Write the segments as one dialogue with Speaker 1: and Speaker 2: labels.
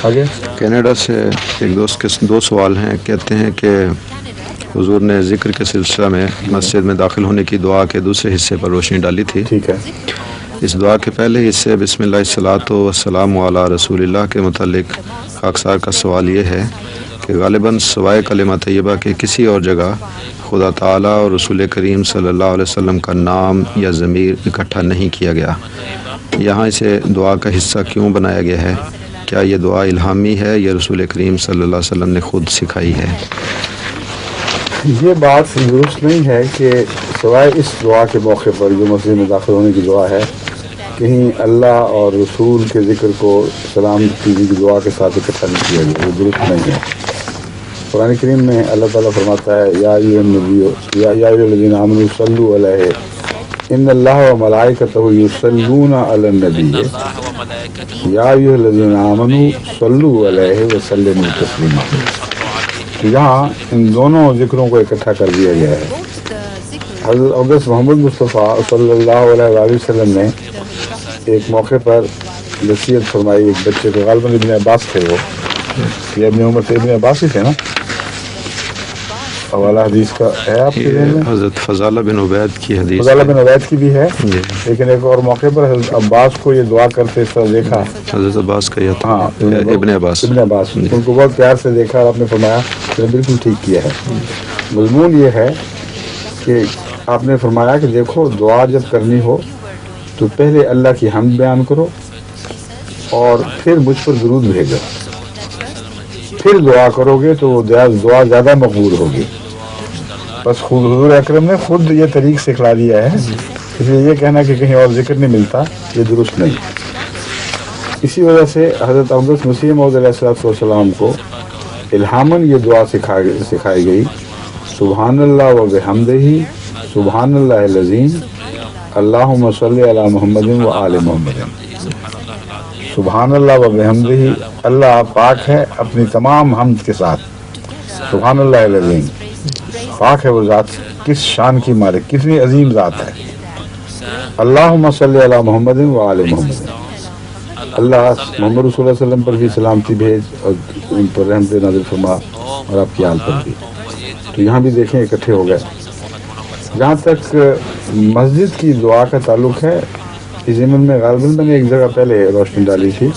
Speaker 1: آگے
Speaker 2: کینیڈا سے ایک دوست کے دو سوال ہیں. کہتے ہیں کہ حضور نے ذکر کے سلسلہ میں مسجد میں داخل ہونے کی دعا کے دوسرے حصے پر روشنی ڈالی تھی.
Speaker 1: ٹھیک ہے.
Speaker 2: اس دعا کے پہلے حصے بسم اللہ الصلاۃ والسلام علی رسول اللہ کے متعلق خاکسار کا سوال یہ ہے کہ غالباً سوائے کلمہ طیبہ کے کسی اور جگہ خدا تعالیٰ اور رسول کریم صلی اللہ علیہ وسلم کا نام یا ضمیر اکٹھا نہیں کیا گیا. یہاں اسے دعا کا حصہ کیوں بنایا گیا ہے؟ کیا یہ دعا الہامی ہے یا رسول کریم صلی اللہ علیہ وسلم نے خود سکھائی ہے؟
Speaker 1: یہ بات درست نہیں ہے کہ سوائے اس دعا کے موقع پر جو مسجد میں داخل ہونے کی دعا ہے کہیں اللہ اور رسول کے ذکر کو سلام کی دعا کے ساتھ اکٹھا نہیں کیا گیا. وہ درست نہیں ہے. قرآن کریم میں اللہ تعالیٰ فرماتا ہے یا ایھا النبی یا ایھا الذین آمنوا صلوا علیہ ان اللہ و ملائکتہ یصلون علی النبی یا ایھا الذین آمنوا صلوا علیہ وسلموا تسلیما. یہاں ان دونوں ذکروں کو اکٹھا کر دیا گیا ہے. حضرت اقدس محمد مصطفیٰ صلی اللہ علیہ وآلہ وسلم نے ایک موقع پر نصیحت فرمائی ایک بچے کو. غالباً ابن عباس تھے. وہ یہ ابن عمر سے ابن عباس ہی تھے نا. حوالہ حدیث کا ہے آپ کے ذہن میں؟
Speaker 2: حضرت فضالہ بن عبید کی حدیث.
Speaker 1: فضالہ بن عبید کی بھی ہے. لیکن ایک اور موقع پر حضرت عباس کو یہ دعا کرتے اس طرح دیکھا.
Speaker 2: حضرت عباس کا یہ تھا.
Speaker 1: ہاں
Speaker 2: ابن عباس.
Speaker 1: ان کو بہت پیار سے دیکھا اور آپ نے فرمایا کہ بالکل ٹھیک کیا ہے. مضمون یہ ہے کہ آپ نے فرمایا کہ دیکھو دعا جب کرنی ہو تو پہلے اللہ کی حمد بیان کرو اور پھر مجھ پر درود بھیجو. پھر دعا کرو گے تو وہ دعا زیادہ مقبول ہوگی. بس حضور اکرم نے خود یہ طریق سکھلا دیا ہے. اس لیے یہ کہنا کہ کہیں اور ذکر نہیں ملتا یہ درست نہیں. اسی وجہ سے حضرت اقدس مسیح موعود علیہ الصلوۃ والسلام کو الہاماً یہ دعا سکھائی گئی. سبحان اللہ و بحمدہ سبحان اللہ العظیم اللہم صلی علی محمد و آل محمد. سبحان اللہ و بحمدہ اللہ پاک ہے اپنی تمام حمد کے ساتھ. سبحان اللہ العظیم پاک ہے وہ ذات کس شان کی مالک کتنی عظیم ذات ہے. اللہم صلی علی محمد و آل محمد. اللہ محمد رسول اللہ علیہ وسلم پر بھی سلامتی بھیج اور ان پر رحمت نازل فرما اور آپ کی آل پر بھی. تو یہاں بھی دیکھیں اکٹھے ہو گئے. جہاں تک مسجد کی دعا کا تعلق ہے اس ضمن میں غالباً میں نے ایک جگہ پہلے روشنی ڈالی تھی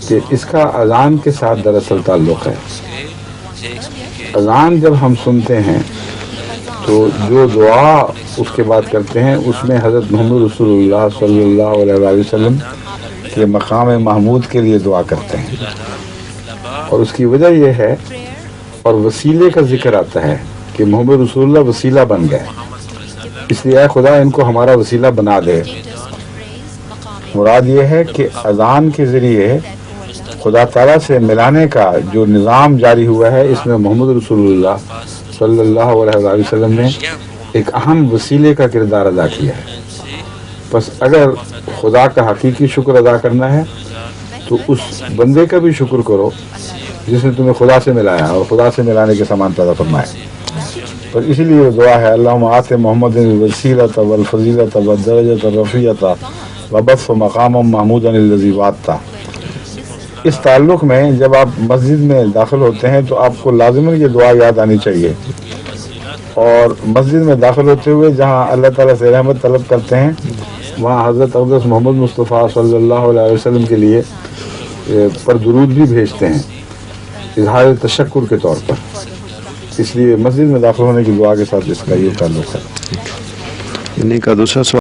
Speaker 1: کہ اس کا اذان کے ساتھ دراصل تعلق ہے. اذان جب ہم سنتے ہیں تو جو دعا اس کے بعد کرتے ہیں اس میں حضرت محمد رسول اللہ صلی اللہ علیہ وآلہ وسلم کے مقام محمود کے لیے دعا کرتے ہیں. اور اس کی وجہ یہ ہے اور وسیلے کا ذکر آتا ہے کہ محمد رسول اللہ وسیلہ بن گئے. اس لیے اے خدا ان کو ہمارا وسیلہ بنا دے. مراد یہ ہے کہ اذان کے ذریعے خدا تعالیٰ سے ملانے کا جو نظام جاری ہوا ہے اس میں محمد رسول اللہ صلی اللہ علیہ وآلہ وسلم نے ایک اہم وسیلے کا کردار ادا کیا ہے. بس اگر خدا کا حقیقی شکر ادا کرنا ہے تو اس بندے کا بھی شکر کرو جس نے تمہیں خدا سے ملایا اور خدا سے ملانے کے سامان پیدا فرمائے. اور اسی لیے دعا ہے اللہم آت محمد الوسیلۃ والفضیلۃ والدرجۃ الرفیعۃ وبعثہ مقاما محمودا الذی وعدتہ. اس تعلق میں جب آپ مسجد میں داخل ہوتے ہیں تو آپ کو لازماً یہ دعا یاد آنی چاہیے. اور مسجد میں داخل ہوتے ہوئے جہاں اللہ تعالیٰ سے رحمت طلب کرتے ہیں وہاں حضرت اقدس محمد مصطفیٰ صلی اللہ علیہ وسلم کے لیے پر درود بھی بھیجتے ہیں اظہار تشکر کے طور پر. اس لیے مسجد میں داخل ہونے کی دعا کے ساتھ اس کا یہ تعلق ہے.
Speaker 2: انہیں کا دوسرا سوال